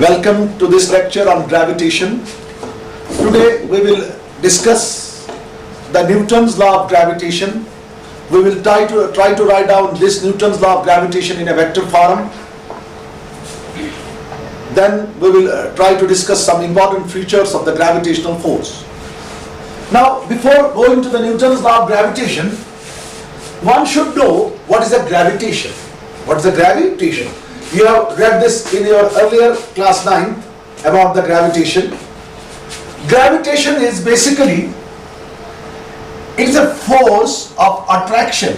Welcome to this lecture on gravitation. Today we will discuss the Newton's law of gravitation. We will try to write down this Newton's law of gravitation in a vector form. Then we will try to discuss some important features of the gravitational force. Now, before going to the Newton's law of gravitation, one should know what is a gravitation. What is a gravitation? You have read this in your earlier class 9 about the gravitation. Gravitation is basically, it is a force of attraction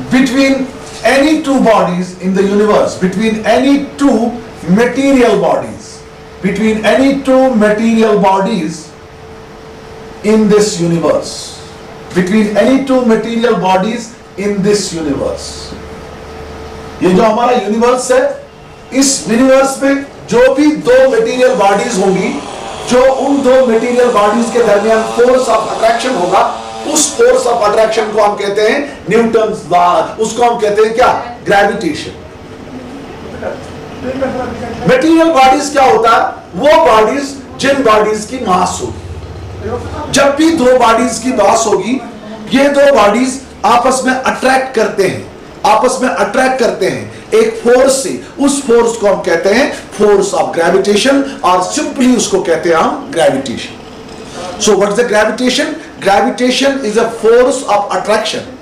between any two bodies in the universe, between any two material bodies, between any two material bodies in this universe, between any two material bodies in this universe. ये जो हमारा universe है, इस universe में जो भी दो material bodies होंगी, जो उन दो मटेरियल बॉडीज के दरमियान फोर्स ऑफ अट्रैक्शन होगा, उस फोर्स ऑफ अट्रैक्शन को हम कहते हैं न्यूटन्स लॉ, उसको हम कहते हैं क्या? ग्रेविटेशन। मटेरियल बॉडीज क्या होता है? वो बॉडीज जिन बॉडीज की मास होगी। जब भी दो बॉडीज की मास होगी, ये दो बॉडीज आपस में अट्रैक्ट करते हैं, आपस में अट्रैक्ट करते हैं एक फोर्स से। उस फोर्स को हम कहते हैं फोर्स ऑफ ग्रेविटेशन, और सिंपली उसको कहते हैं हम gravitation. So what is the gravitation? Gravitation is a force of attraction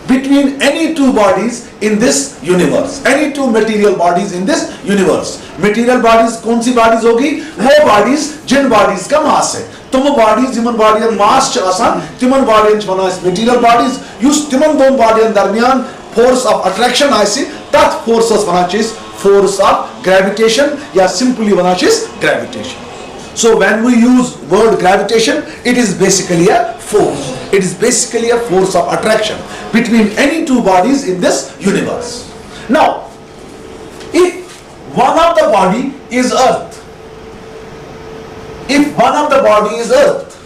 between any two bodies in this universe, any two material bodies in this universe. Material bodies कौन सी bodies होगी? वो bodies जिन bodies का mass है। तुम bodies जिमन bodies mass च आसान, तिमन bodies वना इस material bodies, युस तिमन दोन bodies दरमियान force of attraction आयसी, तत् forces वना चीज force of gravitation, या simply वना चीज gravitation. So when we use word gravitation, it is basically a force. It is basically a force of attraction between any two bodies in this universe. Now, if one of the body is Earth, if one of the body is Earth,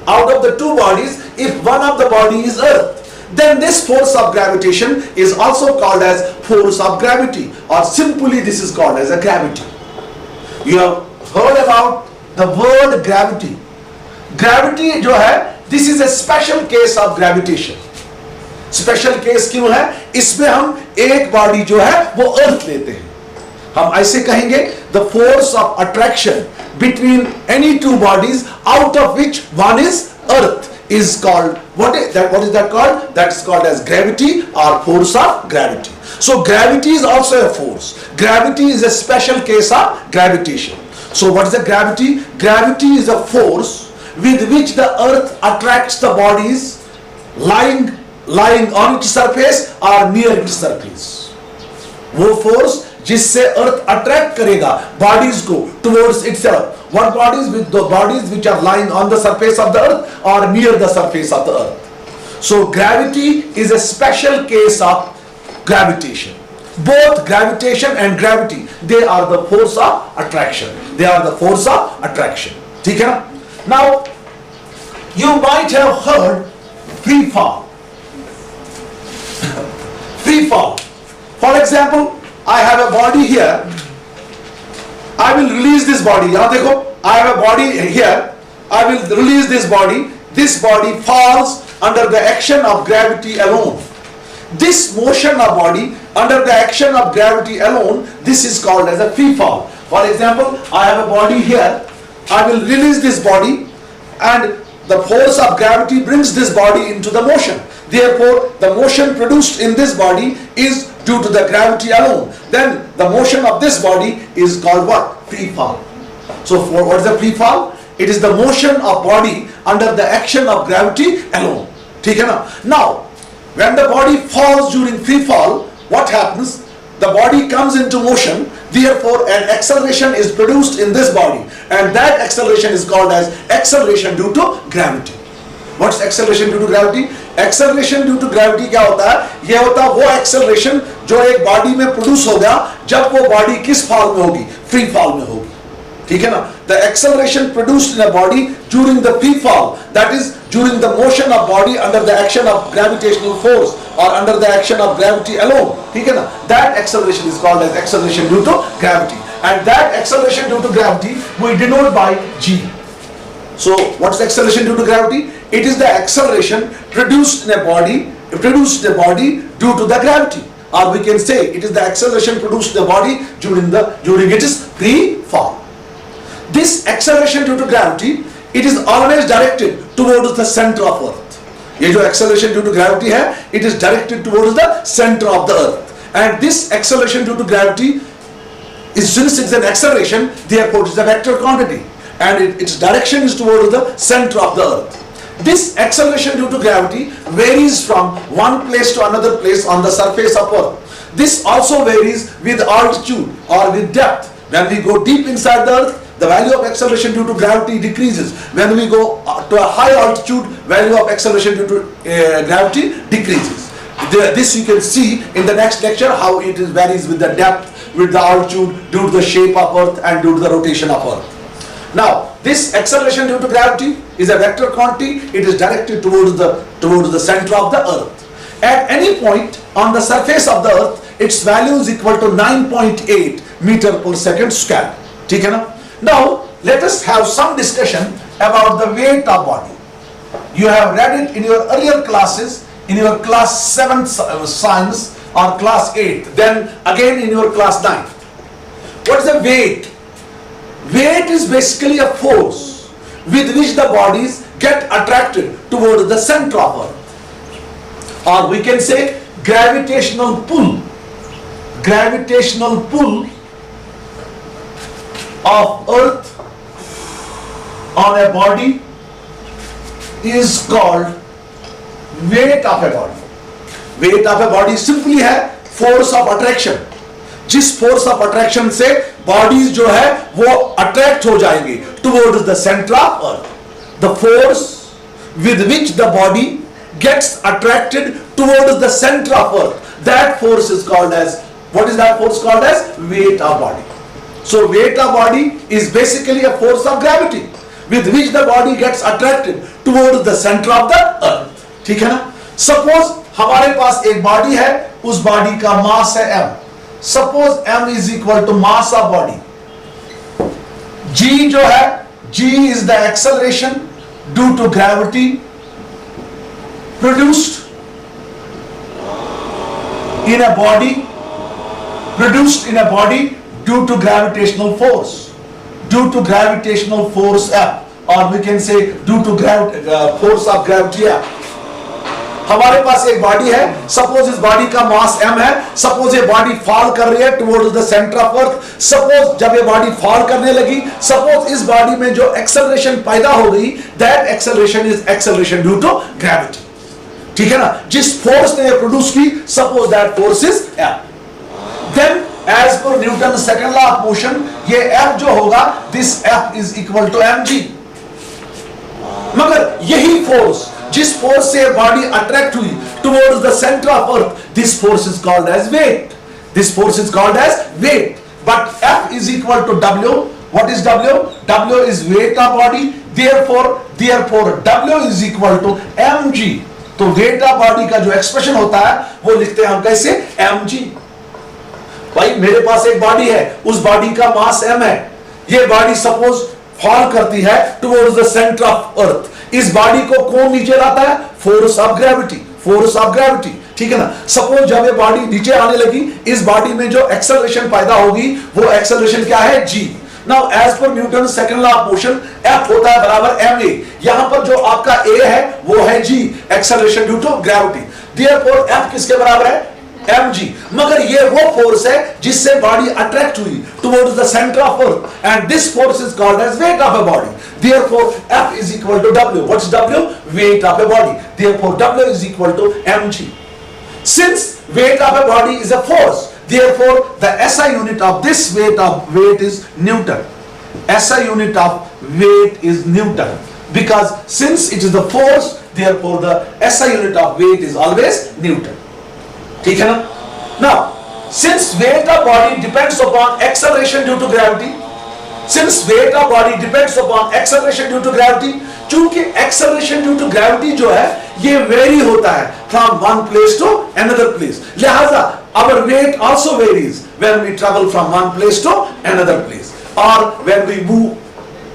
out of the two bodies, if one of the body is Earth, then this force of gravitation is also called as force of gravity, or simply this is called as a gravity. You have heard about the word gravity. Gravity जो है, this is a special case of gravitation. Special case क्यों है? इसमें हम एक body जो है वो अर्थ लेते हैं। हम ऐसे कहेंगे the force of attraction between any two bodies out of which one is earth is called, what is that called? That is called as gravity, or force of gravity. So gravity is also a force. Gravity is a special case of gravitation. So what is the gravity? Gravity is a force with which the earth attracts the bodies lying on its surface or near its surface. वो force जिससे earth attract करेगा bodies को towards itself. What bodies? With the bodies which are lying on the surface of the earth or near the surface of the earth. So gravity is a special case of gravitation. Both gravitation and gravity, they are the force of attraction. They are the force of attraction. ठीक है ना? Now, you might have heard free fall. Free fall. For example, I have a body here. I will release this body. यहाँ देखो, I have a body here. I will release this body. This body falls under the action of gravity alone. This motion of body under the action of gravity alone, this is called as a free fall. For example, I have a body here. I will release this body, and the force of gravity brings this body into the motion. Therefore, the motion produced in this body is due to the gravity alone. Then the motion of this body is called what? Free fall. So what is the free fall? It is the motion of body under the action of gravity alone. ठीक है ना? Now, when the body falls during free fall, what happens? The body comes into motion, therefore an acceleration is produced in this body, and that acceleration is called as acceleration due to gravity. What's acceleration due to gravity? Acceleration due to gravity क्या होता है? ये होता है वो acceleration जो एक body में produce होगा जब वो body किस fall में होगी? Free fall में होगी। ठीक है ना? the acceleration produced in a body during the free fall, that is during the motion of body under the action of gravitational force or under the action of gravity alone, ठीक है ना, that acceleration is called as acceleration due to gravity, and that acceleration due to gravity we denote by g. So what's the acceleration due to gravity? It is the acceleration produced in a body due to the gravity, or we can say it is the acceleration produced in the body during its free fall. This acceleration due to gravity, it is always directed towards the center of earth. ये जो acceleration due to gravity है, it is directed towards the center of the earth, and this acceleration due to gravity is, since it's an acceleration, therefore it is a vector quantity, and its direction is towards the center of the earth. This acceleration due to gravity varies from one place to another place on the surface of earth. This also varies with altitude or with depth. When we go deep inside the earth, the value of acceleration due to gravity decreases. When we go to a high altitude, value of acceleration due to gravity decreases. This you can see in the next lecture, how it varies with the depth, with the altitude, due to the shape of earth and due to the rotation of earth. Now, this acceleration due to gravity is a vector quantity. It is directed towards the center of the earth. At any point on the surface of the earth, its value is equal to 9.8 meter per second square. ठीक है ना? Now, let us have some discussion about the weight of body. You have read it in your earlier classes, in your class 7 science or class 8, then again in your class 9. What is the weight? Weight is basically a force with which the bodies get attracted towards the center of earth, or we can say gravitational pull. Gravitational pull of earth on a body is called weight of a body. Weight of a body simply है force of attraction. जिस force of attraction से bodies जो है वो attract हो जाएंगी towards the centre of earth, the force with which the body gets attracted towards the centre of earth, that force is called as, what is that force called as? Weight of body. So weight of body is basically a force of gravity with which the body gets attracted towards the centre of the earth. ठीक है ना? Suppose हमारे पास एक body है, उस body का मास है m. Suppose m is equal to mass of body. G जो है, G is the acceleration due to gravity produced in a body due to gravitational force. Due to gravitational force F, or we can say due to force of gravity F. हमारे पास एक body है, suppose इस body का मास m है, suppose ये body fall कर रही है towards the centre of earth. Suppose जब ये बॉडी फॉल करने लगी, सपोज इस बॉडी में जो एक्सेलरेशन पैदा हो गई, that acceleration is acceleration due to gravity. ठीक है ना? जिस फोर्स ने ये प्रोड्यूस की, suppose that force is m. Then as per Newton second law of motion, ये f जो होगा, this f is equal to mg. मगर यही फोर्स, जिस फोर्स से बॉडी अट्रैक्ट हुई towards the centre of earth, this force is called as weight. This force is called as weight. But F is equal to W. What is W? W is weight of body. therefore W is equal to mg. तो weight of body का जो expression होता है वो लिखते हैं हम कैसे? mg. भाई मेरे पास एक बॉडी है, उस बॉडी का मास m है. ये बॉडी सपोज फॉल करती है टुवर्ड्स द सेंटर ऑफ अर्थ. इस बॉडी को कौन नीचे लाता है? Force of gravity. Force of gravity. ठीक है ना? सपोज जब ये बॉडी नीचे आने लगी, इस बॉडी में जो एक्सेलरेशन पैदा होगी, वो एक्सेलरेशन क्या है? g. Now as per Newton second law of motion, F होता है बराबर ma. यहां पर जो आपका a है वो है g, acceleration due to gravity. Therefore F किसके बराबर है? mg. मगर ये वो फोर्स है जिससे बॉडी अट्रैक्ट हुई towards the centre of earth, and this force is called as weight of a body. Therefore F is equal to W. What's W? Weight of a body. Therefore W is equal to mg. Since weight of a body is a force, therefore the SI unit of this weight is Newton. SI unit of weight is Newton, because since it is the force, therefore the SI unit of weight is always Newton. ठीक है ना? Now, since weight of body depends upon acceleration due to gravity, Since weight of body depends upon acceleration due to gravity, चूंकि acceleration due to gravity जो है ये vary होता है from one place to another place, लिहाजा our weight also varies when we travel from one place to another place or when we move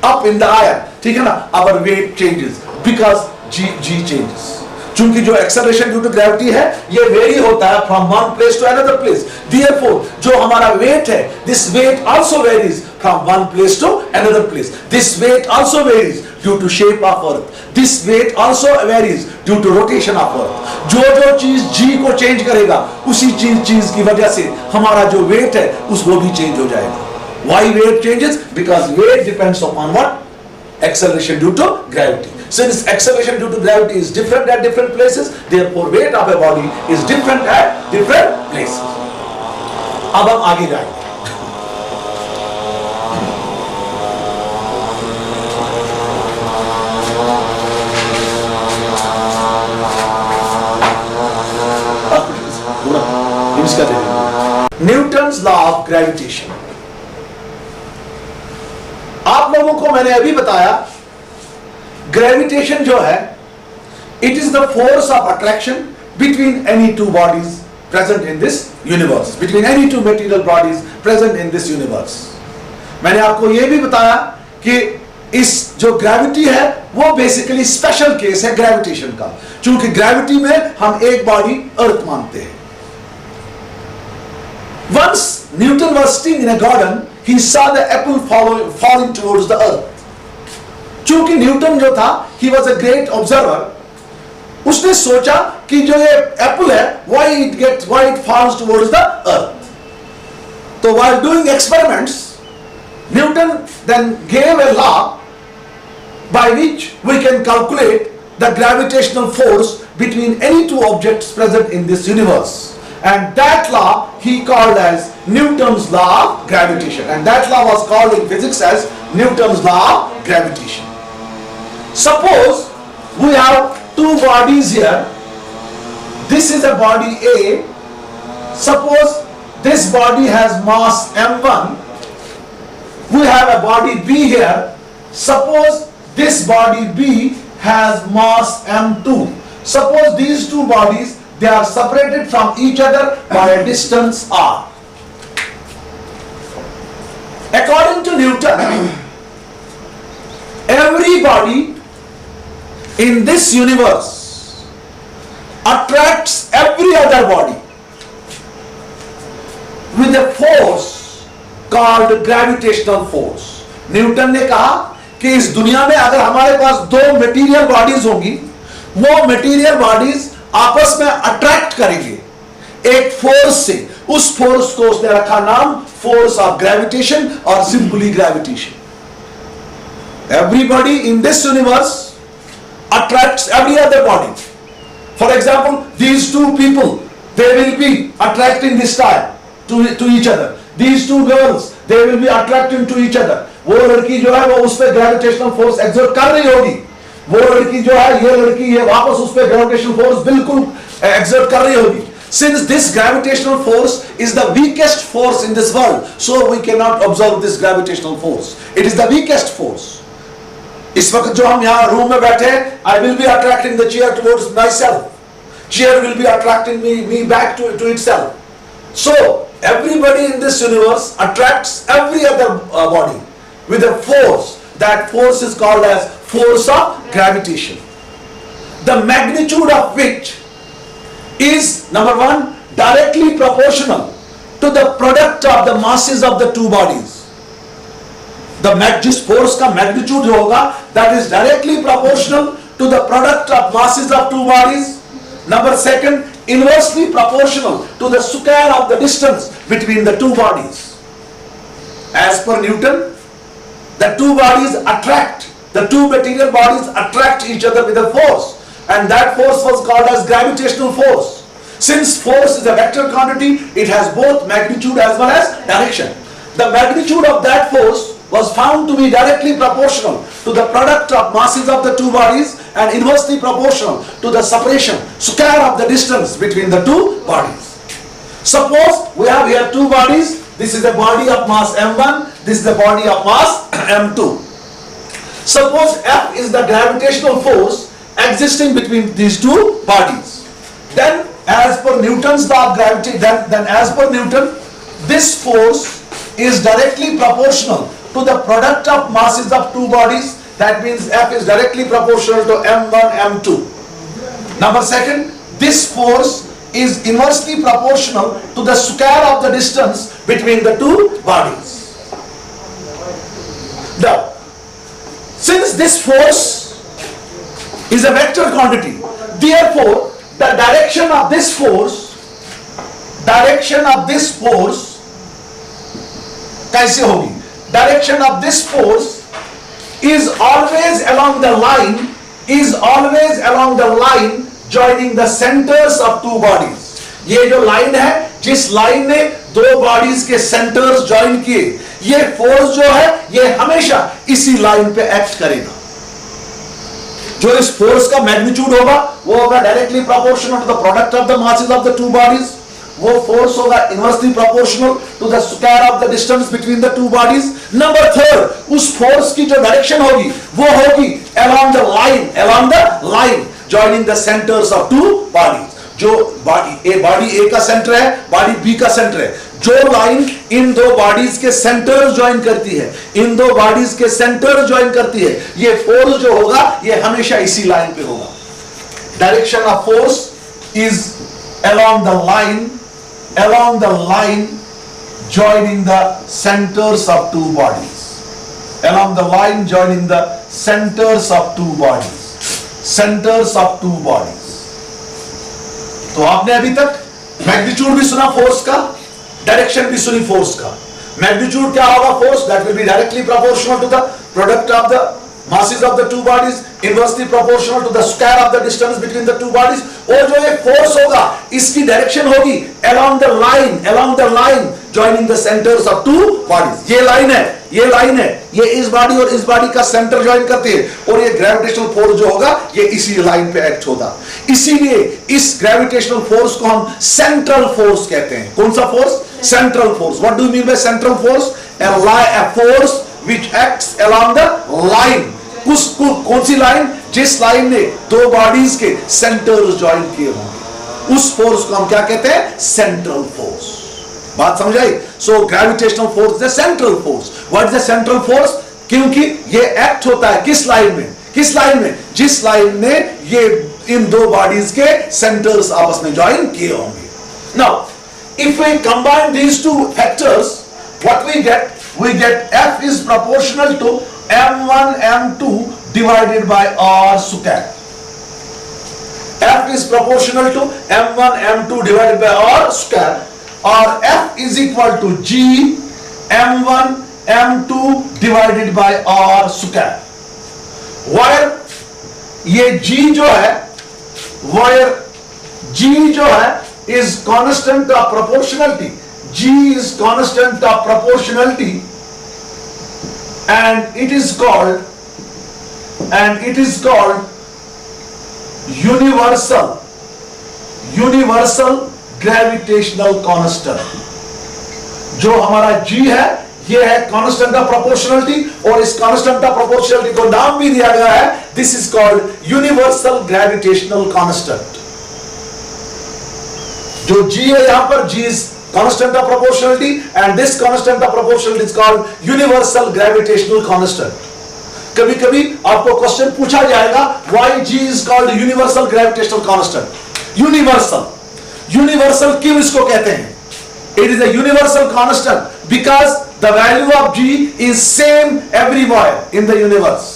up in the air, ठीक है ना, our weight changes because g changes. चूंकि जो acceleration due to gravity है ये very होता है from one place to another place, therefore जो हमारा weight है, this weight also varies from one place to another place. This weight also varies due to shape of earth. This weight also varies due to rotation of earth. जो चीज g को change करेगा उसी चीज की वजह से हमारा जो weight है उस वो भी change हो जाएगा. Why weight changes? Because weight depends upon what? Acceleration due to gravity. Since acceleration due to gravity is different at different places, therefore weight of a body is different at different places. अब हम आगे जाएंगे. Newton's law of gravitation. आप लोगों को मैंने अभी बताया ग्रेविटेशन जो है it is the force of attraction between any two bodies present in this universe, between any two material bodies present in this universe. मैंने आपको यह भी बताया कि इस जो ग्रेविटी है वो बेसिकली स्पेशल केस है ग्रेविटेशन का, क्योंकि ग्रेविटी में हम एक बॉडी अर्थ मानते हैं. Once Newton was sitting in a garden, he saw the apple falling towards the earth. चूंकि न्यूटन जो था he was a great observer, उसने सोचा कि जो ये एप्पल है why it falls towards the earth. तो while doing experiments, Newton then gave a law by which we can calculate the gravitational force between any two objects present in this universe. And that law he called as Newton's law of gravitation, and that law was called in physics as Newton's law of gravitation. Suppose we have two bodies here. This is a body A. Suppose this body has mass m1. We have a body B here. Suppose this body B has mass m2. Suppose these two bodies, they are separated from each other by a distance r. According to Newton, every body in this universe attracts every other body with a force called gravitational force. Newton ने कहा कि इस दुनिया में अगर हमारे पास दो material bodies होंगी, वो मटेरियल बॉडीज आपस में अट्रैक्ट करेंगे एक फोर्स से. उस फोर्स को उसने रखा नाम फोर्स ऑफ ग्रेविटेशन और simply gravitation. Everybody in this universe attracts every other body. For example these two people they will be attracting this time to each other. These two girls they will be attracting to each other. वो लड़की जो है वो उस पर gravitational force exert कर रही होगी, वो लड़की जो है ये लड़की ये वापस उस पे ग्रेविटेशनल फोर्स बिल्कुल एक्सर्ट कर रही होगी. Since this gravitational force is the weakest force in this world, so we cannot observe this gravitational force. It is the weakest force. इस वक्त जो हम यहाँ रूम में बैठे हैं, I will be attracting the chair towards myself. Chair will be attracting me back to itself. So everybody in this universe attracts every other body with a force. That force is called as force of gravitation, the magnitude of which is, number one, directly proportional to the product of the masses of the two bodies. जिस force का magnitude जो होगा, that is directly proportional to the product of masses of two bodies. Number second, inversely proportional to the square of the distance between the two bodies. As per Newton, the two bodies attract, the two material bodies attract each other with a force, and that force was called as gravitational force. Since force is a vector quantity, it has both magnitude as well as direction. The magnitude of that force was found to be directly proportional to the product of masses of the two bodies and inversely proportional to the separation, square of the distance between the two bodies. Suppose we have here two bodies. This is a body of mass m1 This is the body of mass m2. Suppose F is the gravitational force existing between these two bodies. Then as per Newton's law of gravity, then as per Newton, this force is directly proportional to the product of masses of two bodies. That means F is directly proportional to m1, m2. Number second, this force is inversely proportional to the square of the distance between the two bodies. Now, since this force is a vector quantity, therefore the direction of this force कैसे होगी? Direction of this force is always along the line joining the centers of two bodies. ये जो line है, जिस line ने दो bodies के centres join किए, ये फोर्स जो है ये हमेशा इसी लाइन पे एक्ट करेगा. जो इस फोर्स का मैग्नीट्यूड होगा वो होगा directly proportional to the product of the masses of the two bodies. वो फोर्स होगा inversely proportional to the square of the distance between the two bodies. Number third, उस फोर्स की जो डायरेक्शन होगी वो होगी along the line joining the centers of two bodies. जो body ए का सेंटर है, बॉडी बी का सेंटर है, जो लाइन इन दो बॉडीज के सेंटर ज्वाइन करती है, ये फोर्स जो होगा ये हमेशा इसी लाइन पे होगा. Direction of force is along the line joining the centers of two bodies. तो आपने अभी तक मैग्नीट्यूड भी सुना फोर्स का, डायरेक्शन भी सुनी फोर्स का. मैग्नीट्यूड क्या होगा? Force that will be directly proportional to the product of the masses of the two bodies, inversely proportional to the square of the distance between the two bodies. और जो ये force होगा इसकी direction होगी along the line joining the centers of two bodies. ये line है, ये इस बॉडी और इस बॉडी का सेंटर ज्वाइन करती है, और ये ग्रेविटेशनल फोर्स जो होगा ये इसी लाइन पे एक्ट होगा. इसीलिए इस ग्रेविटेशनल फोर्स को हम सेंट्रल फोर्स कहते हैं. कौन सा force? Central force. What do you mean by central force? a force which acts along the line. कौन सी लाइन? जिस लाइन ने दो बॉडीज के सेंटर्स ज्वाइन किए होंगे, उस फोर्स को हम क्या कहते हैं? Central force. बात समझ आई? So gravitational force the central force. What is the central force? क्योंकि ये एक्ट होता है किस लाइन में? जिस लाइन ने ये इन दो बॉडीज के सेंटर्स आपस में ज्वाइन किए होंगे. Now if we combine these two factors, what we get F is proportional to m1 m2 divided by r square. F is proportional to m1 m2 divided by r square, or F is equal to G m1 m2 divided by r square. Where ये G जो है is constant of proportionality. G is constant of proportionality, and it is called universal gravitational constant. जो हमारा G है ये है constant of proportionality, और इस constant of proportionality को नाम भी दिया गया है, this is called universal gravitational constant. जो G है यहां पर, G is constant of proportionality, and this constant of proportionality is called universal gravitational constant. कभी कभी आपको क्वेश्चन पूछा जाएगा, why G is called universal gravitational constant? universal क्यों इसको कहते हैं? It is a universal constant because the value of G is same everywhere in the universe.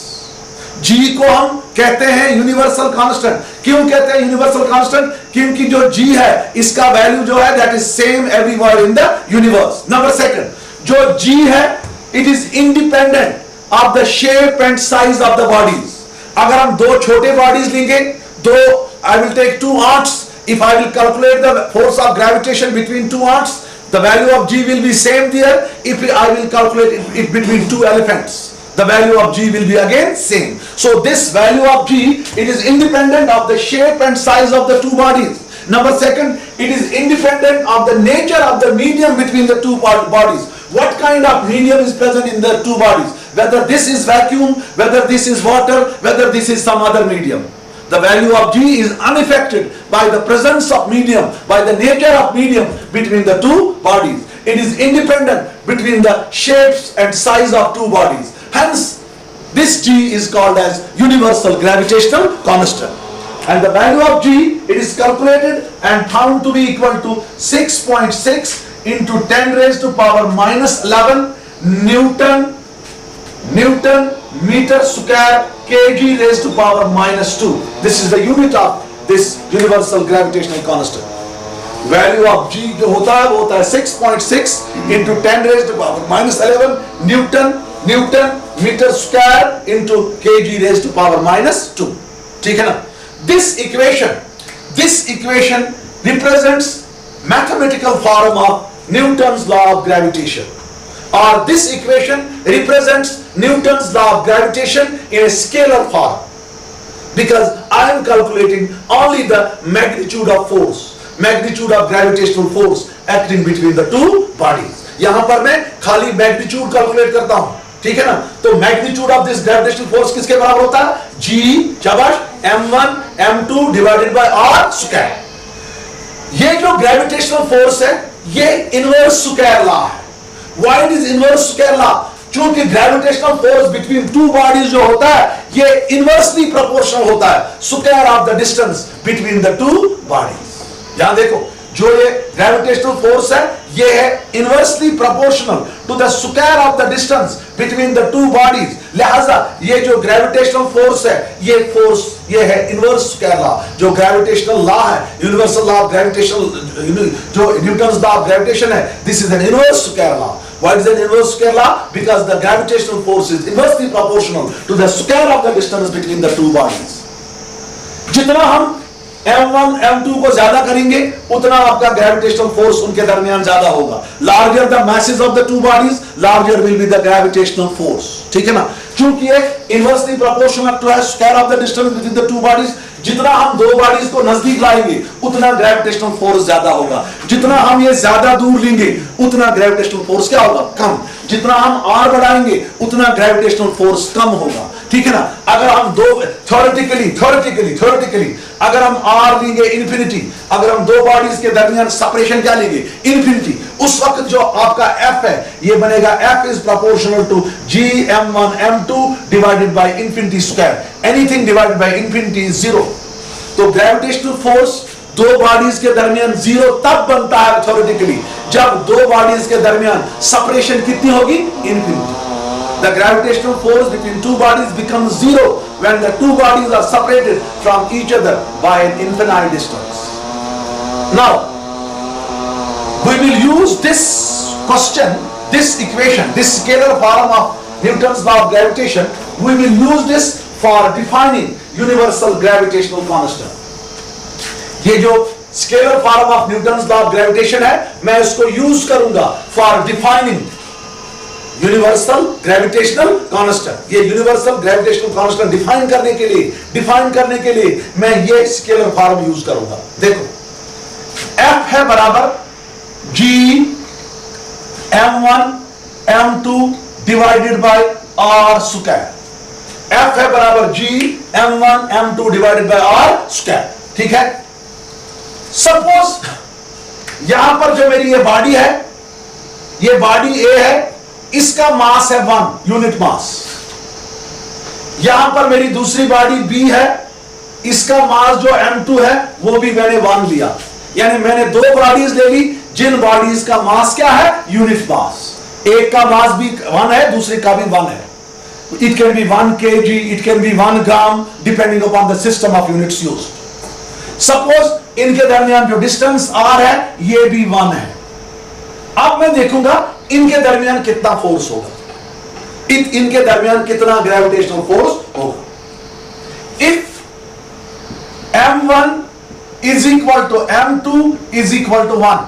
G को हम कहते हैं यूनिवर्सल कांस्टेंट. क्यों कहते हैं यूनिवर्सल कांस्टेंट? क्योंकि जो G है इसका वैल्यू जो है that is same everywhere in the universe. Number second, जो G है it is independent of the shape and size of the bodies. अगर हम दो छोटे बॉडीज लेंगे, दो I will take two arts, if I will calculate the force of gravitation between two arts, the value of G will be same there. If I will calculate it between two elephants, the value of G will be again same. So this value of G, it is independent of the shape and size of the two bodies. Number second, it is independent of the nature of the medium between the two bodies. what kind of medium is present in the two bodies, whether this is vacuum, whether this is water, whether this is some other medium. The value of G is unaffected by the presence of medium, by the nature of medium between the two bodies. It is independent between the shapes and size of two bodies. Hence, this G is called as universal gravitational constant. And the value of G, it is calculated and found to be equal to 6.6 into 10 raised to power minus 11 Newton meter square kg raised to power minus 2. This is the unit of this universal gravitational constant. Value of G जो होता है वो होता है 6.6 into 10 raised to power minus 11 Newton meter square into kg raised to power minus 2. ठीक है ना? This equation represents mathematical form of Newton's law of gravitation, or this equation represents Newton's law of gravitation in a scalar form, because I am calculating only the magnitude of force, magnitude of gravitational force acting between the two bodies. यहाँ पर मैं खाली magnitude calculate करता हूँ, ठीक है ना? तो magnitude of this gravitational force किसके बराबर होता है? G शाबाश m1 m2 divided by r square. ये जो gravitational force है ये inverse square law है. Why it is inverse square law? चूंकि gravitational force between two bodies जो होता है ये inversely proportional होता है square of the distance between the two bodies. यहाँ देखो जो ये gravitational force है ये है inversely proportional to the square of the distance between the two bodies. लिहाजा ये जो gravitational force है ये है inverse square law. जो gravitational law है universal law of gravitational जो Newton's law of gravitation है, this is an inverse square law. Why is it inverse square law? Because the gravitational force is inversely proportional to the square of the distance between the two bodies. जितना हम M1 M2 को ज्यादा करेंगे उतना आपका gravitational force उनके दरमियान ज्यादा होगा. Larger the masses of the two bodies, larger will be the gravitational force. ठीक है ना? चूंकि ये inversely proportional to the square of the distance between the two bodies, जितना हम दो बॉडीज को नजदीक लाएंगे उतना ग्रेविटेशनल फोर्स ज्यादा होगा. जितना हम ये ज्यादा दूर लेंगे उतना ग्रेविटेशनल फोर्स क्या होगा? कम. जितना हम आर बढ़ाएंगे उतना ग्रेविटेशनल फोर्स कम होगा. ठीक है ना? अगर हम दो थ्योरेटिकली अगर हम आर लेंगे इंफिनिटी, अगर हम दो बॉडीज के दरमियान सेपरेशन क्या लेंगे? इंफिनिटी. उस वक्त जो आपका एफ है ये बनेगा F is proportional to G m1 m2 divided by infinity square. Anything divided by infinity is zero. तो ग्रेविटेशनल फोर्स दो बॉडीज के दरमियान जीरो तब बनता है थ्योरेटिकली जब दो बॉडीज के दरमियान सेपरेशन कितनी होगी? Infinity. The gravitational force between two bodies becomes zero when the two bodies are separated from each other by an infinite distance. Now, we will use this question, this equation, this scalar form of Newton's law of gravitation. We will use this for defining universal gravitational constant. ये जो scalar form of Newton's law of gravitation है, मैं इसको use करूँगा for defining universal gravitational constant. ये universal gravitational constant define करने के लिए मैं ये स्केलर फॉर्म यूज करूंगा. देखो F है बराबर G m1 m2 divided by r square. F है बराबर G m1 m2 divided by r square. ठीक है? सपोज यहां पर जो मेरी ये बॉडी है, ये बॉडी A है, इसका मास है 1 यूनिट मास. यहां पर मेरी दूसरी बॉडी B है, इसका मास जो m2 है वो भी मैंने 1 लिया. यानी मैंने दो बॉडीज ले ली जिन बॉडीज का मास क्या है? Unit mass. एक का मास भी 1 है, दूसरे का भी 1 है. It can be 1 kg, it can be 1 gram depending upon the system of units used. Suppose इनके दरमियान जो डिस्टेंस r है ये भी 1 है. अब मैं देखूंगा इनके दरमियान कितना फोर्स होगा, इनके दरमियान कितना ग्रेविटेशनल फोर्स होगा. If m1 is equal to m2 is equal to 1,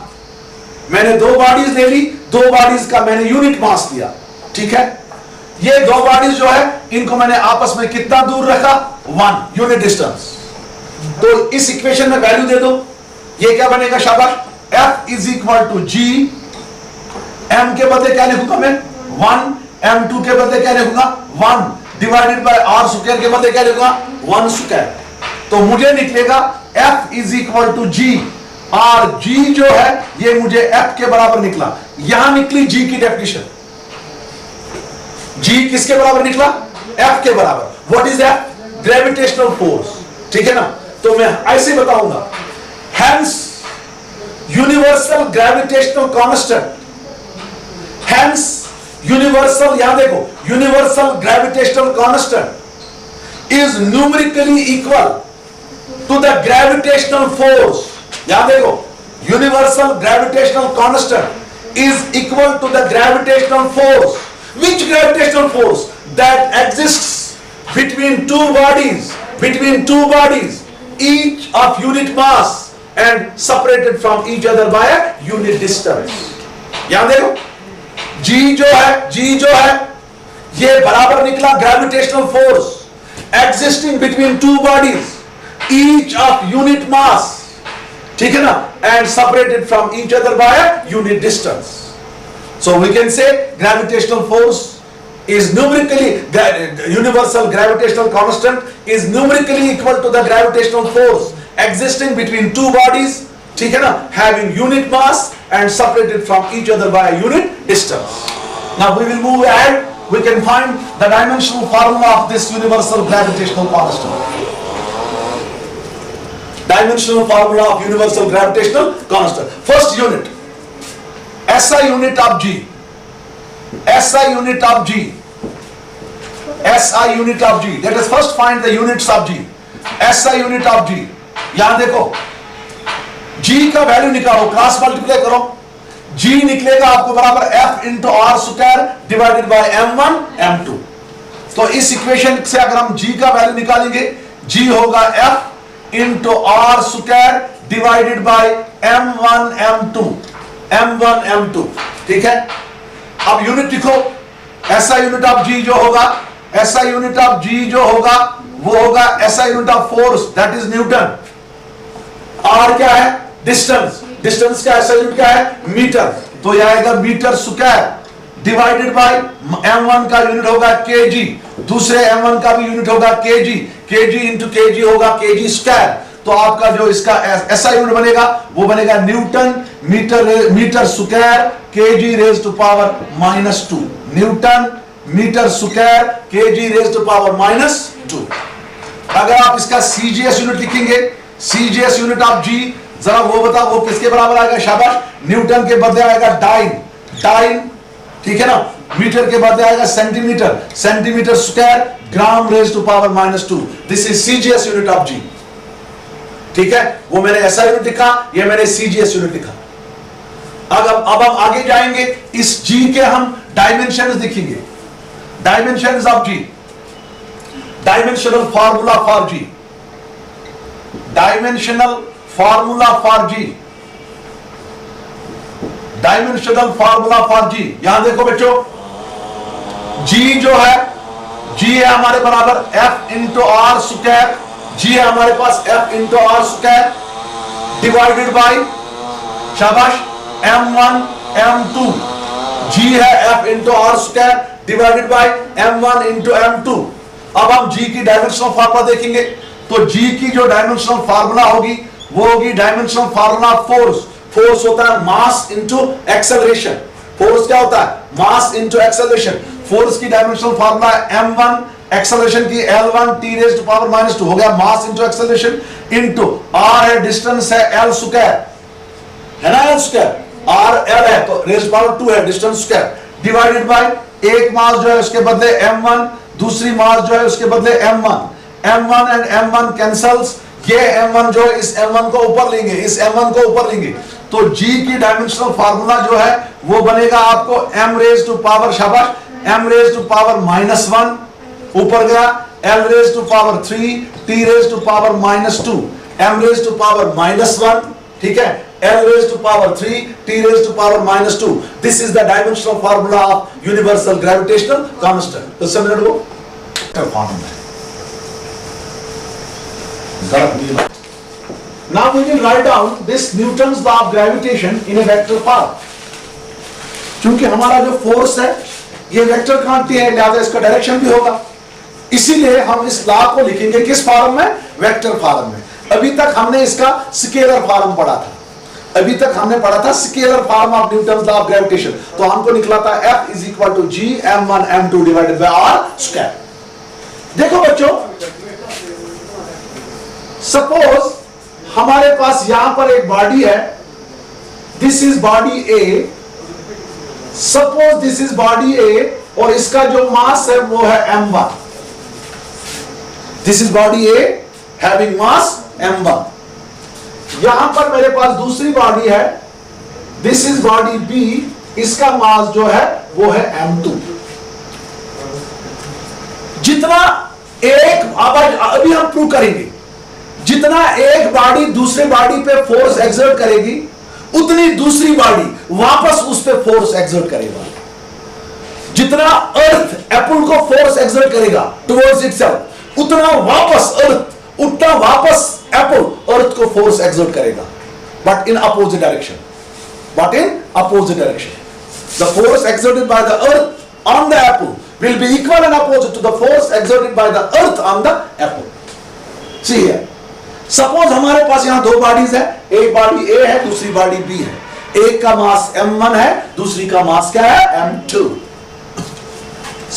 मैंने दो बॉडीज ले ली, दो बॉडीज का मैंने यूनिट मास लिया. ठीक है? ये दो बॉडीज जो है इनको मैंने आपस में कितना दूर रखा? 1 यूनिट डिस्टेंस. तो इस इक्वेशन में वैल्यू दे दो. ये क्या बनेगा? शाबाश. F is equal to G m के बदले क्या लिखूंगा मैं 1, m2 के बदले क्या लिखूंगा 1 डिवाइडेड बाय r स्क्वायर के बदले क्या लिखूंगा 1 स्क्वायर। तो मुझे निकलेगा f is equal to g, और g जो है ये मुझे f के बराबर निकला। यहां निकली g की डेफिनेशन, g किसके बराबर निकला f के बराबर। What is f? Gravitational force, ठीक है ना। तो मैं ऐसे बताऊंगा, hence universal gravitational constant, hence universal, यहां देखो, universal gravitational constant is numerically equal to the gravitational force. यहां देखो, universal gravitational constant is equal to the gravitational force. Which gravitational force? That exists between two bodies, each of unit mass and separated from each other by a unit distance. यहां देखो, G जो है ये बराबर निकला gravitational force existing between two bodies, each of unit mass, ठीक है ना, and separated from each other by a unit distance. So we can say gravitational force is numerically, universal gravitational constant is numerically equal to the gravitational force existing between two bodies, ठीक है ना, having unit mass and separated from each other by a unit distance. Now we will move ahead. We can find the dimensional formula of this universal gravitational constant. Dimensional formula of universal gravitational constant. First unit, SI unit of G, SI unit of G, SI unit of G. Let us first find the units of G. SI unit of G. यहां देखो, G का value निकालो, cross multiply करो, G निकलेगा आपको बराबर F into r square divided by M1 M2। तो इस इक्वेशन से अगर हम G का वैल्यू निकालेंगे, G होगा F into r square divided by M1 M2, M1 M2, ठीक है। अब यूनिट लिखो, SI यूनिट ऑफ G जो होगा, SI यूनिट ऑफ G जो होगा वो होगा SI unit of force, that is Newton. R क्या है? डिस्टेंस, डिस्टेंस का SI यूनिट क्या है? मीटर। तो यह आएगा metre square divided by M1 का यूनिट होगा kg, दूसरे M1 का भी यूनिट होगा kg, kg इंटू kg होगा kg स्क्वायर। तो आपका जो इसका SI यूनिट बनेगा वो बनेगा newton metre square kg raise to power -2, newton metre square kg raise to power -2। अगर आप इसका CGS यूनिट लिखेंगे, CGS यूनिट ऑफ G, जरा वो बताओ वो किसके बराबर आएगा? शाबाश, न्यूटन के बदले आएगा डाइन, ठीक है ना। मीटर के बदले आएगा centimetre, centimetre square gram raise to power -2। This is CGS unit of G, ठीक है। वो मैंने SI यूनिट लिखा, ये मैंने CGS यूनिट लिखा। अब हम आगे जाएंगे, इस G के हम डायमेंशंस लिखेंगे, dimensions of G, dimensional formula for G, dimensional formula for G, dimensional formula for G। यहां देखो बच्चों, G जो है, G है हमारे बराबर F into r square, G है हमारे पास F into r square divided by, शाबाश, M1 M2। G है F into r square divided by M1 into M2। अब हम G की डायमेंशनल फार्मूला देखेंगे, तो G की जो डायमेंशनल फार्मूला होगी वो होगी डायमेंशनल फार्मूला फोर्स। फोर्स होता है मास इंटू एक्सेलरेशन। फोर्स क्या होता है? Mass into acceleration. फोर्स की डायमेंशनल फार्मूला M1, एक्सेलरेशन की L1 t raise to power -2 हो गया, mass into acceleration into r है, डिस्टेंस है L स्क्वायर, है ना, L स्क्वायर, r L है तो रेज पावर 2 है, डिस्टेंस स्क्वायर डिवाइडेड बाय एक मास जो है उसके बदले M1, दूसरी मास जो है उसके बदले M1 एंड M1 कैंसल्स, ये M1 जो है इस M1 को ऊपर लेंगे, इस M1 को ऊपर लेंगे, तो G की डायमेंशनल फार्मूला जो है वो बनेगा आपको m रेज टू पावर, शाबाश, m रेज टू पावर -1 ऊपर गया, L raise to power 3, T raise to power -2, m raise to power -1, ठीक है, L raise to power 3, T raise to power -2। This is the dimensional formula of universal gravitational constant. तो समझ लो now we will write down this Newton's law of gravitation in a vector form। क्योंकि हमारा जो force है ये vector quantity है, लिहाजा इसका डायरेक्शन भी होगा। इसीलिए हम इस लॉ को लिखेंगे किस फॉर्म में? वेक्टर फॉर्म में। अभी तक हमने इसका स्केलर फॉर्म पढ़ा था, अभी तक हमने पढ़ा था scalar form of Newton's law of gravitation. तो हमको निकला था F is equal to G m1 m2 divided by r square. देखो बच्चों, सपोज हमारे पास यहां पर एक बॉडी है, this is body A, suppose this is body A और इसका जो मास है वो है m1। This is body A having mass m1। यहां पर मेरे पास दूसरी बॉडी है, दिस इज बॉडी B, इसका मास जो है वो है m2। जितना एक, अभी हम प्रूव करेंगे, जितना एक बॉडी दूसरे बॉडी पे फोर्स एक्सर्ट करेगी उतनी दूसरी बॉडी वापस उस पे फोर्स एक्सर्ट करेगा। जितना अर्थ एप्पल को फोर्स एक्सर्ट करेगा टुवर्ड्स इटसेल्फ, उतना वापस अर्थ, उतना वापस एप्पल अर्थ को फोर्स एक्सर्ट करेगा, but in opposite direction. But in opposite direction. The force exerted by the earth on the apple will be equal and opposite to the force exerted by the earth on the apple. See here. Suppose हमारे पास यहाँ दो bodies है, एक body A है, दूसरी body B है। एक का मास m1 है, दूसरी का मास क्या है? m2।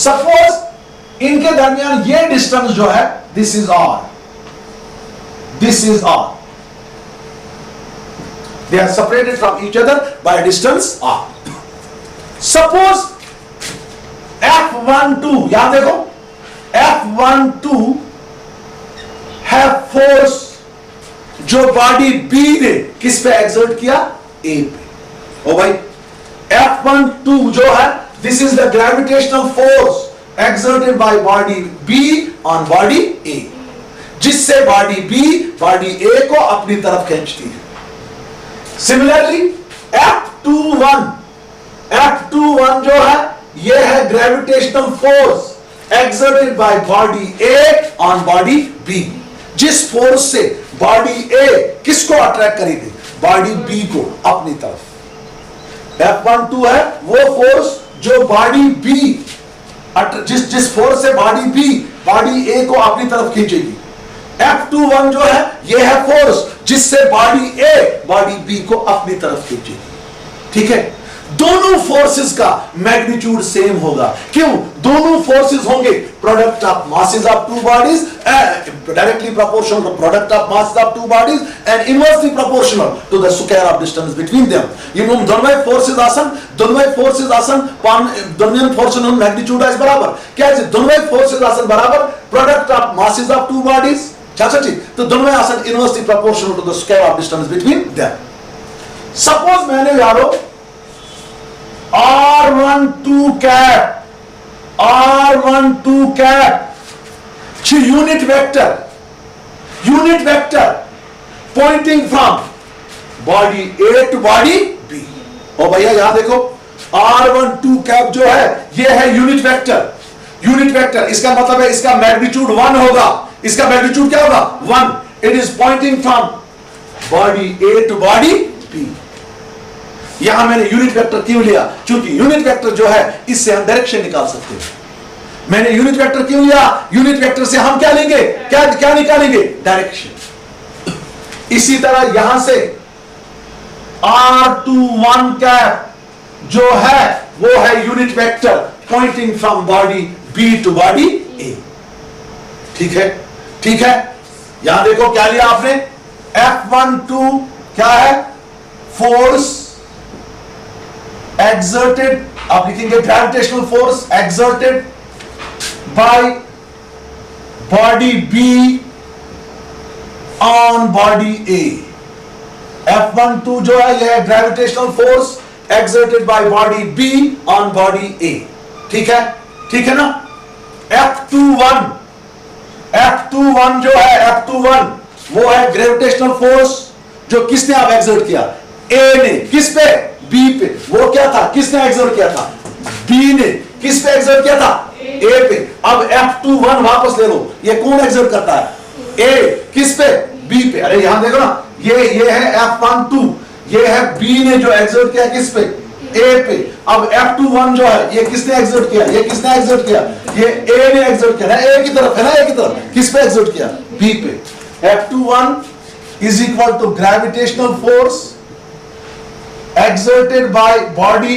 Suppose इनके दरमियान ये डिस्टेंस जो है, this is r, this is r. They are separated from each other by a distance r. Suppose F12, यहां देखो, F12 है फोर्स जो बॉडी B ने किस पे एक्सर्ट किया? A पे। ओ भाई, F12 जो है, this is the gravitational force exerted by body B on body A, जिससे बॉडी B बॉडी A को अपनी तरफ खींचती है। सिमिलरली F21 जो है, यह है gravitational force exerted by body A on body B, जिस फोर्स से बॉडी A किसको अट्रैक्ट करेगी? बॉडी B को अपनी तरफ। F12 है वो फोर्स जो बॉडी B, जिस फोर्स से बॉडी B बॉडी A को अपनी तरफ खींचेगी। F21 जो है, यह है फोर्स जिससे बॉडी A बॉडी B को अपनी तरफ खींचेगी। ठीक है, दोनों फोर्सेस का मैग्नीट्यूड सेम होगा। क्यों? दोनों फोर्सेस होंगे product of masses of two bodies, directly proportional to product of masses of two bodies and inversely proportional to the square of distance between them. ये दोनों फोर्सेस आसन दोनों फोर्सेस मैग्नीट्यूड है बराबर। क्या है? दोनों फोर्सेस आसन बराबर product of masses of two bodies. अच्छा ठीक, तो दोनों आसन inversely proportional to the square of distance between them. Suppose मैंने यारो R12 cap unit vector pointing from body A to body B। ओ भैया यहां देखो, R12 cap जो है ये है यूनिट वेक्टर। इसका मतलब है इसका मैग्नीट्यूड 1 होगा। इसका मैग्नीट्यूड क्या होगा? 1। It is pointing from body A to body B। यहां मैंने यूनिट वेक्टर क्यों लिया? क्योंकि यूनिट वेक्टर जो है इससे हम डायरेक्शन निकाल सकते हैं। मैंने यूनिट वेक्टर क्यों लिया? यूनिट वेक्टर से हम क्या लेंगे? क्या निकालेंगे? डायरेक्शन। इसी तरह यहां से R21 कैप जो है वो है unit vector pointing from body B to body A। ठीक है, यहां देखो क्या लिया आपने? F12 क्या है? फोर्स exerted, आप लिखेंगे gravitational force exerted by body B on body A। F12 जो है यह gravitational force exerted by body B on body A। ठीक है ना? F21 जो है, F21 वो है gravitational force जो किसने आप exert किया? A ने। किस पे? B पे। वो क्या था? किसने एक्सर्ट किया था? B ने। किस पे एक्सर्ट किया था? A पे। अब F21 वापस ले लो, ये कौन एक्सर्ट करता है? A। किस पे? B पे। अरे यहां देखो ना, ये है F12, ये है B ने जो एक्सर्ट किया किस पे? ए पे। अब F21 जो है ये किसने एग्जर्ट किया, ये किसने एग्जर्ट किया, ये ए ने एग्जर्ट किया ना, ए की तरफ है ना, ए की तरफ। किस पे एग्जर्ट किया, बी पे। F21 is equal to gravitational force exerted by body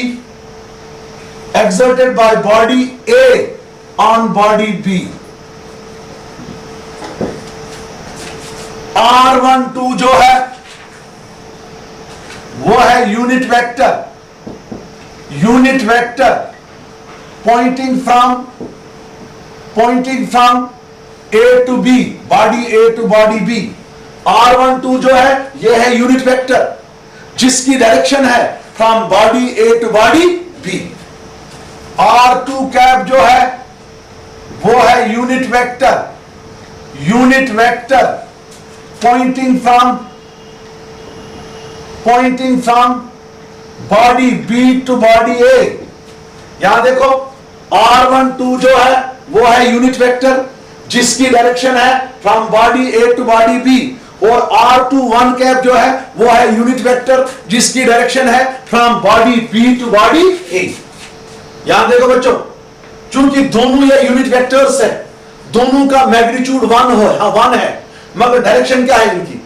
A on body B। R12 जो है वो है unit vector pointing from A to B, body A to body B। R12 जो है ये है यूनिट वेक्टर जिसकी डायरेक्शन है from body A to body B. R2 cap जो है वो है unit vector pointing from body B to body A. यहां देखो R12 जो है वो है यूनिट वेक्टर जिसकी डायरेक्शन है from body A to body B, और R21 कैप जो है वो है यूनिट वेक्टर जिसकी डायरेक्शन है from body B to body A. यहां देखो बच्चों, चूंकि दोनों ये यूनिट वेक्टर्स है, दोनों का मैग्नीट्यूड 1 है, मगर डायरेक्शन क्या है इनकी,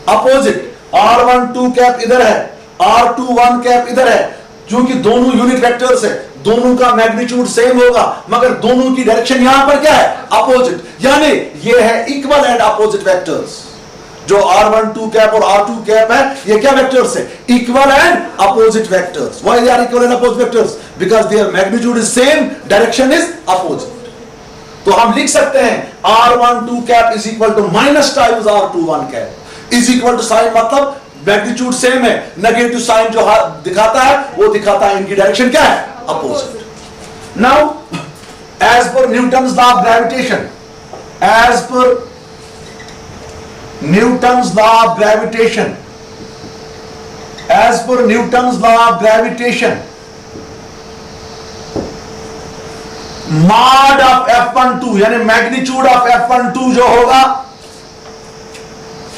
अपोजिट। R12 कैप इधर है, R21 कैप इधर है। चूंकि दोनों यूनिट वेक्टर्स है, दोनों का मैग्नीट्यूड सेम होगा, मगर दोनों की डायरेक्शन यहां पर क्या है, अपोजिट। यानी ये है इक्वल एंड अपोजिट वेक्टर्स। जो R12 कैप और R2 कैप है ये क्या वेक्टर्स है, equal and opposite vectors. Why they are equal and opposite vectors, because their magnitude is same, direction is opposite. तो हम लिख सकते हैं R12 cap is equal to minus times R21 cap is equal to sign, मतलब magnitude same है, negative sign जो दिखाता है वो दिखाता है इनकी डायरेक्शन क्या है, opposite. Now as per Newton's law of gravitation, as per Newton's law of gravitation, as per Newton's law of gravitation, mod of F12 यानी मैग्नीट्यूड ऑफ F12 जो होगा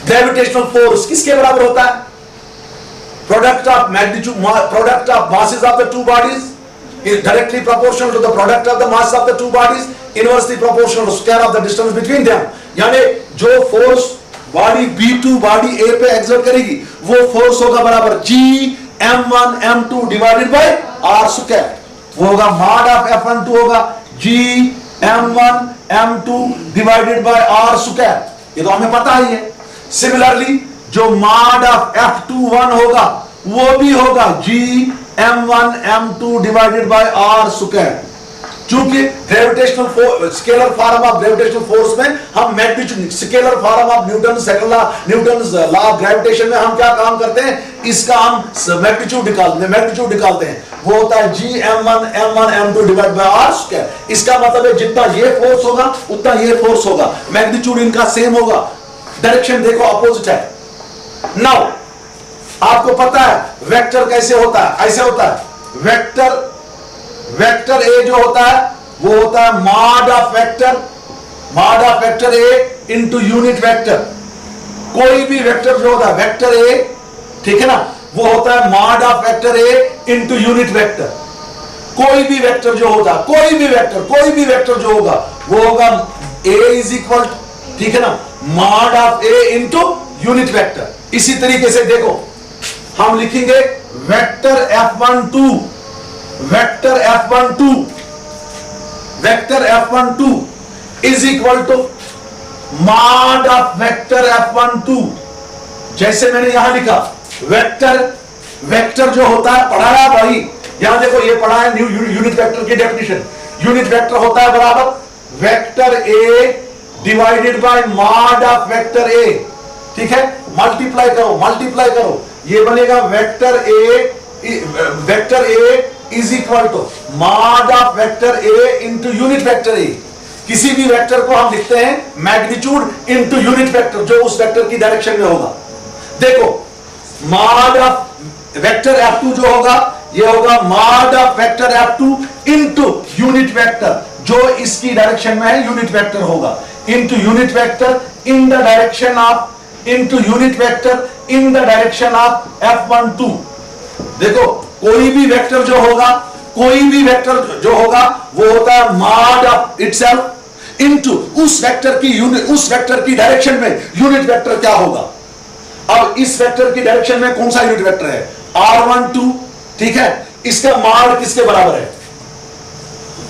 ग्रेविटेशनल फोर्स किसके बराबर होता है, product of magnitude, product of masses of the two bodies is directly proportional to the product of the mass of the two bodies, inversely proportional to square of the distance between them। यानी जो force body B2 body A पे exert करेगी वो force होगा बराबर G(m1 m2) divided by R square. वो होगा mod of F12 होगा G(m1 m2) divided by R square. ये तो हमें पता ही है। सिमिलरली जो मॉड ऑफ F21 होगा वो भी होगा G(m1 m2) divided by R square. चूंकि gravitational force, scalar form of gravitational force में हम magnitude, scalar form of Newton second law, Newton's law of gravitation में हम क्या काम करते हैं, इसका हम मैग्नीट्यूड निकालते हैं। वो होता है G(m1 m2) divide by R square. इसका मतलब है जितना ये फोर्स होगा उतना ये फोर्स होगा, मैग्नीट्यूड इनका सेम होगा, डायरेक्शन देखो अपोजिट है। नाउ आपको पता है वेक्टर कैसे होता है, ऐसे होता है वेक्टर ए जो होता है वो होता है mod of vector A into unit vector. कोई भी वेक्टर जो होता है वेक्टर ए, ठीक है ना, वो होता है mod of vector A into unit vector. कोई भी वेक्टर जो होता है, कोई भी वेक्टर जो होगा वो होगा ए इज इक्वल, ठीक है ना, mod of A into unit vector. इसी तरीके से देखो हम लिखेंगे vector F12 is equal to mod of vector F12। जैसे मैंने यहां लिखा वेक्टर जो होता है, पढ़ाया भाई, यहां देखो ये पढ़ा है यूनिट वेक्टर की डेफिनेशन। यूनिट वेक्टर होता है बराबर vector A divided by mod of vector A, ठीक है, मल्टीप्लाई करो, ये बनेगा vector A is equal to mod of vector A into unit vector A. किसी भी वेक्टर को हम लिखते हैं मैग्नीट्यूड इंटू यूनिट वेक्टर जो उस वेक्टर की डायरेक्शन में होगा। देखो मॉड ऑफ वेक्टर F2 जो होगा ये होगा mod of vector F2 into unit vector जो इसकी डायरेक्शन में है, यूनिट वेक्टर होगा, into unit vector in the direction of, into unit vector in the direction of F12। देखो कोई भी वेक्टर जो होगा, कोई भी वेक्टर जो होगा वो होता है मॉड ऑफ इटसेल्फ इनटू उस वेक्टर की यूनिट, उस वेक्टर की डायरेक्शन में यूनिट वेक्टर क्या होगा। अब इस वेक्टर की डायरेक्शन में कौन सा यूनिट वेक्टर है, r12, ठीक है। इसका मॉड किसके बराबर है,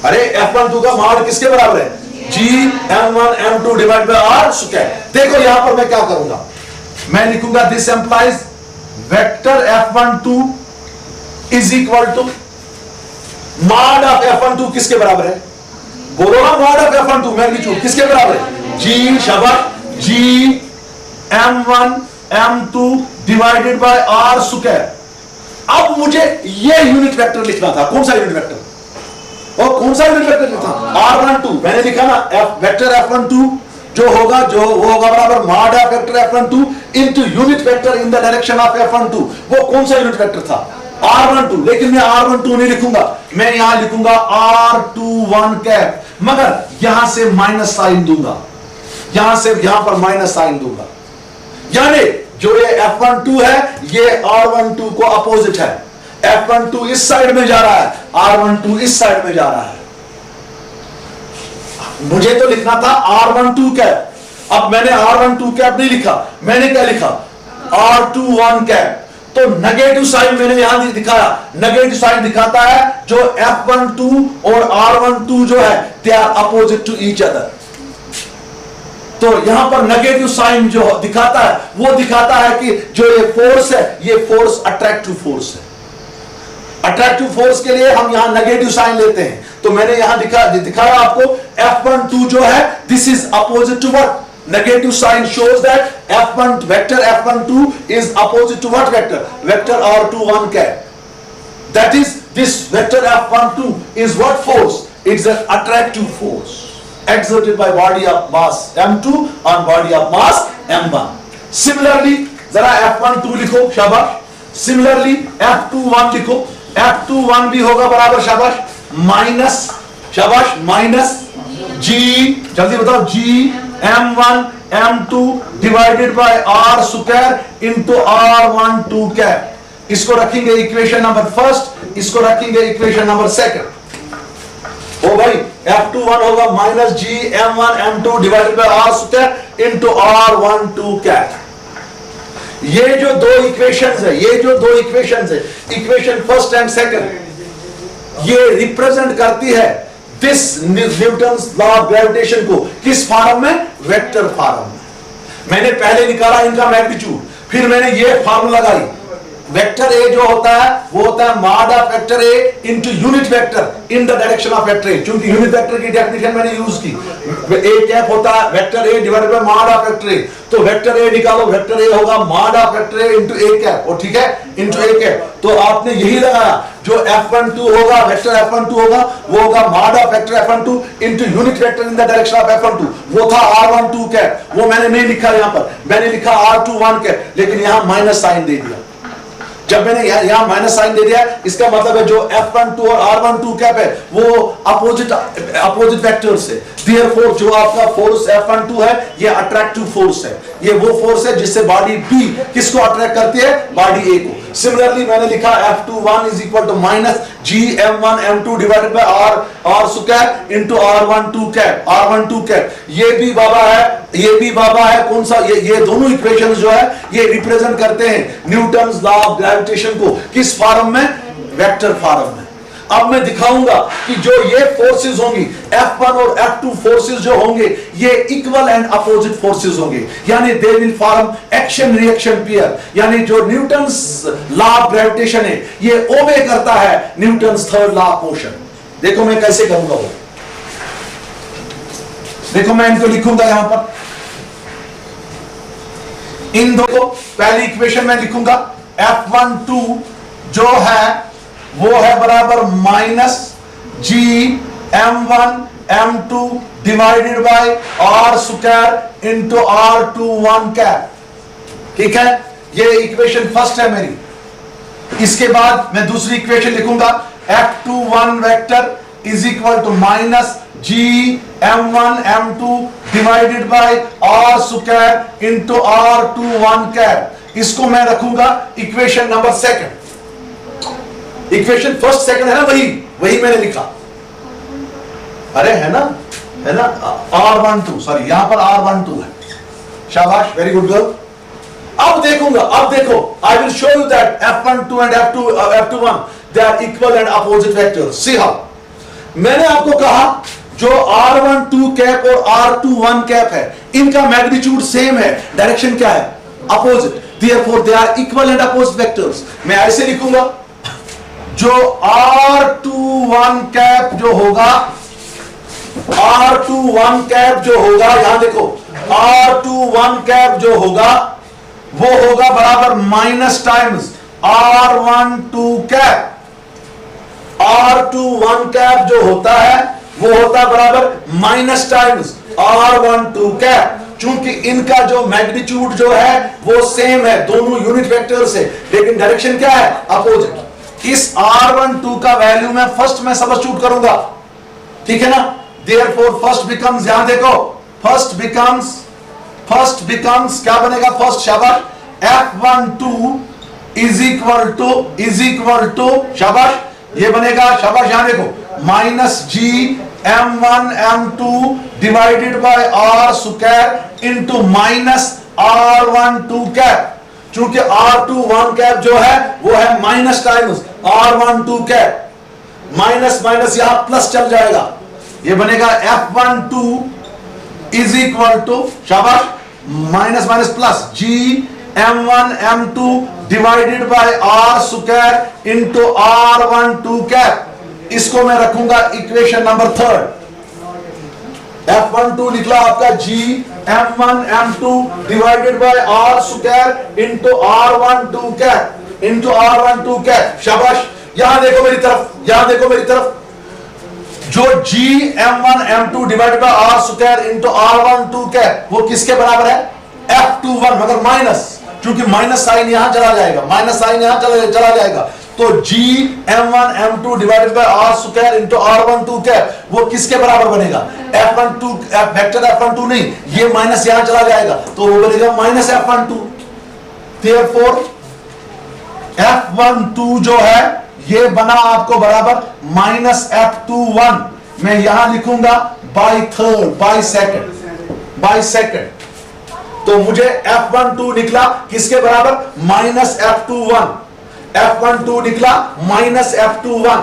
अरे f12 का मॉड किसके बराबर है, Gm1 m2 divide by r square. देखो यहां पर मैं क्या करूंगा, मैं लिखूंगा this implies vector f12 is equal to mod of f12 किसके बराबर है, बोलो ना मॉड ऑफ f12, मैं लिखूं किसके बराबर है, G शब्द Gm1 m2 divided by r square. अब मुझे ये यूनिट वेक्टर लिखना था, कौन सा यूनिट वेक्टर, और कौन सा यूनिट वेक्टर लिखा, r12 मैंने लिखा ना, वेक्टर f12 जो होगा, जो वो होगा बराबर mod of vector f12 into unit vector in the direction of f12। वो कौन सा यूनिट वेक्टर था, r12, लेकिन मैं r12 नहीं लिखूंगा, मैं यहां लिखूंगा r21 कैप, मगर यहां से माइनस साइन दूंगा, यहां से यहां पर माइनस साइन दूंगा, यानी जो ये f12 है ये r12 को अपोजिट है, f12 इस साइड में जा रहा है, r12 इस साइड में जा रहा है। मुझे तो लिखना था r12 कैप, अब मैंने r12 कैप नहीं लिखा, मैंने क्या लिखा, r21 कैप। तो नेगेटिव साइन मैंने यहां दिखाया, नेगेटिव साइन दिखाता है जो f12 और r12 जो है they are opposite to each other. तो यहां पर नेगेटिव साइन जो दिखाता है वो दिखाता है कि जो ये फोर्स है ये फोर्स अट्रैक्टिव फोर्स है। अट्रैक्टिव फोर्स के लिए हम यहां नेगेटिव साइन लेते हैं, तो मैंने यहां दिखाया आपको f12 जो है this is opposite to what, negative sign shows that f1 vector f12 is opposite to what vector, vector r21 cap, that is this vector f12 is what force, it's an attractive force exerted by body of mass m2 on body of mass m1। similarly जरा f12 लिखो शाबाश, similarly f21 लिखो, f21 भी होगा बराबर शाबाश minus, शाबाश minus g, जल्दी बताओ, g m1 m2 divided by r square into r12 cap. इसको रखेंगे इक्वेशन नंबर फर्स्ट, इसको रखेंगे इक्वेशन नंबर सेकंड। ओ भाई f21 होगा minus g m1 m2 divided by r square into r12 cap. ये जो दो इक्वेशंस है, ये जो दो इक्वेशंस है, इक्वेशन फर्स्ट एंड सेकंड, ये रिप्रेजेंट करती है this Newton's law of gravitation को किस फॉर्म में, वेक्टर फॉर्म में। मैंने पहले निकाला इनका मैग्नीट्यूड, फिर मैंने ये फॉर्मूला लगाई, वेक्टर ए जो होता है वो होता है mod of vector A into unit vector in the direction of vector ए। चूंकि यूनिट वेक्टर की डेफिनेशन मैंने यूज की, ए कैप होता है vector A divided by mod of vector ए, तो वेक्टर ए निकालो, वेक्टर ए होगा mod of vector A into A cap, और ठीक है इनटू ए कैप। तो आपने यही लगाया, जो f12 होगा, वेक्टर f12 होगा वो होगा mod of vector f12 into unit vector in the direction of f12, वो था r12 कैप, वो मैंने नहीं लिखा यहां पर, मैंने लिखा r21 कैप, लेकिन यहां माइनस साइन दे दिया। जब मैंने यहां माइनस साइन दे दिया, इसका मतलब है जो f12 और r12 कैप है वो अपोजिट वेक्टर्स है। देयरफॉर जो आपका फोर्स f12 है ये अट्रैक्टिव फोर्स है, ये वो फोर्स है जिससे बॉडी B किसको अट्रैक्ट करती है, बॉडी A को। सिमिलरली मैंने लिखा f21 is equal to minus Gm1 m2 divided by r square into r12 cap, r12 cap. ये भी बाबा है, ये भी बाबा है, कौन सा, ये दोनों इक्वेशंस जो है ये रिप्रेजेंट करते हैं न्यूटन्स लॉ ऑफ ग्रेविटेशन को किस फॉर्म में, वेक्टर फॉर्म में। अब मैं दिखाऊंगा कि जो ये फोर्सेस होंगी F1 और F2 फोर्सेस जो होंगे ये इक्वल एंड अपोजिट फोर्सेस होंगे, यानी they will form action reaction pair, यानी जो न्यूटन्स लॉ ऑफ ग्रेविटेशन है ये ओबे करता है Newton's third law of motion. देखो मैं कैसे करूंगा वो, देखो मैं इनको लिखूंगा यहां पर, इन दो को पहली इक्वेशन में लिखूंगा F12 जो है वो है बराबर minus Gm1 m2 divided by r square into r21 cap, ठीक है। ये इक्वेशन फर्स्ट है मेरी। इसके बाद मैं दूसरी इक्वेशन लिखूंगा F21 vector is equal to minus Gm1 m2 divided by r square into r21 cap. इसको मैं रखूंगा equation number second. Equation first second है ना, वही मैंने लिखा, अरे है ना R12, सॉरी यहां पर R12 है, शाबाश, वेरी गुड गर्ल। अब देखो, I will show you that F12 and F21 they are equal and opposite vectors. See how, मैंने आपको कहा जो R12 कैप और R21 कैप है, इनका मैग्नीट्यूड सेम है, डायरेक्शन क्या है, opposite, therefore they are equal and opposite vectors. मैं ऐसे लिखूंगा, जो R21 कैप जो होगा, R21 कैप जो होगा, यहां देखो, R21 कैप जो होगा वो होगा बराबर minus times R12 cap. R21 cap जो होता है वो होता बराबर माइनस टाइम्स R12 कैप। चूंकि इनका जो मैग्नीट्यूड जो है वो सेम है, दोनों यूनिट वेक्टर्स है, लेकिन डायरेक्शन क्या है, अपोजिट। इस R12 का वैल्यू में फर्स्ट में सब्स्टिट्यूट करूंगा, ठीक है ना, देयरफॉर फर्स्ट बिकम्स, यहां देखो, फर्स्ट बिकम्स क्या बनेगा, फर्स्ट, शाबाश, F12 इज इक्वल टू शाबाश, ये बनेगा, शाबाश, यहां देखो, minus G M1 M2 divided by R square into minus R12 cap. चूंकि R21 कैप जो है वो है minus times R12 cap, minus minus यहां प्लस चल जाएगा, ये बनेगा F12 इज इक्वल टू, शाबाश, minus minus plus G M1 M2 divided by R square into R12 cap. इसको मैं रखूंगा इक्वेशन नंबर 3। F12 निकला आपका G M1 M2 divided by R square into R12 cap, into R12 cap, शाबाश। यहां देखो मेरी तरफ, जो G M1 M2 divided by R square into R12 cap वो किसके बराबर है, F21, मगर माइनस, क्योंकि माइनस साइन यहां चला जाएगा, तो G M1 M2 divided by R square into R12 cap वो किसके बराबर बनेगा, F12, वेक्टर F12 नहीं, ये माइनस यहां चला जाएगा तो वो बनेगा माइनस F12। देयरफॉर F12 जो है ये बना आपको बराबर माइनस F21, मैं यहां लिखूंगा बाय सेकंड, तो मुझे F12 निकला किसके बराबर, माइनस F21, F12 निकला माइनस F21।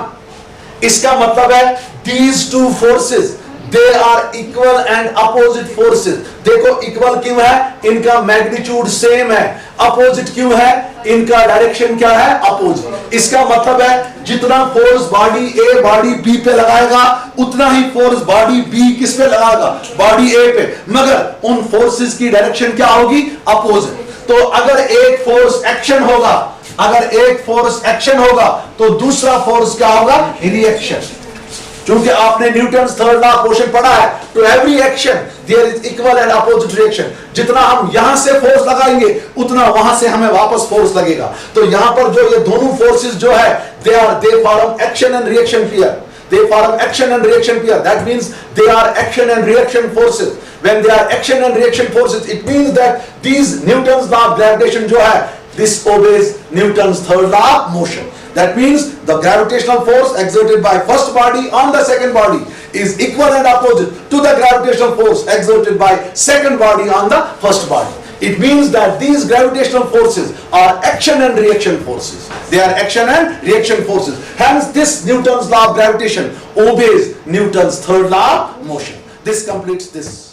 इसका मतलब है these two forces they are equal and opposite forces। देखो इक्वल क्यों है, इनका मैग्नीट्यूड सेम है, अपोजिट क्यों है, इनका डायरेक्शन क्या है, अपोजिट। इसका मतलब है जितना force body A body B पे लगाएगा उतना ही फोर्स बॉडी B किस पे लगाएगा, बॉडी A पे, मगर उन फोर्सेस की डायरेक्शन क्या होगी, अपोजिट। तो अगर एक फोर्स एक्शन होगा तो दूसरा फोर्स क्या होगा, रिएक्शन। क्योंकि आपने न्यूटन्स थर्ड लॉ क्वेश्चन पढ़ा है, to every action there is equal and opposite reaction. जितना हम यहां से फोर्स लगाएंगे उतना वहां से हमें वापस फोर्स लगेगा। तो यहां पर जो ये दोनों फोर्सेस जो है they form action and reaction pair, that means they are action and reaction forces। when they are action and reaction forces it means that these Newton's law of gravitation जो है this obeys Newton's third law of motion। That means the gravitational force exerted by first body on the second body is equal and opposite to the gravitational force exerted by second body on the first body। It means that these gravitational forces are action and reaction forces, they are action and reaction forces, hence this Newton's law of gravitation obeys Newton's third law of motion। This completes this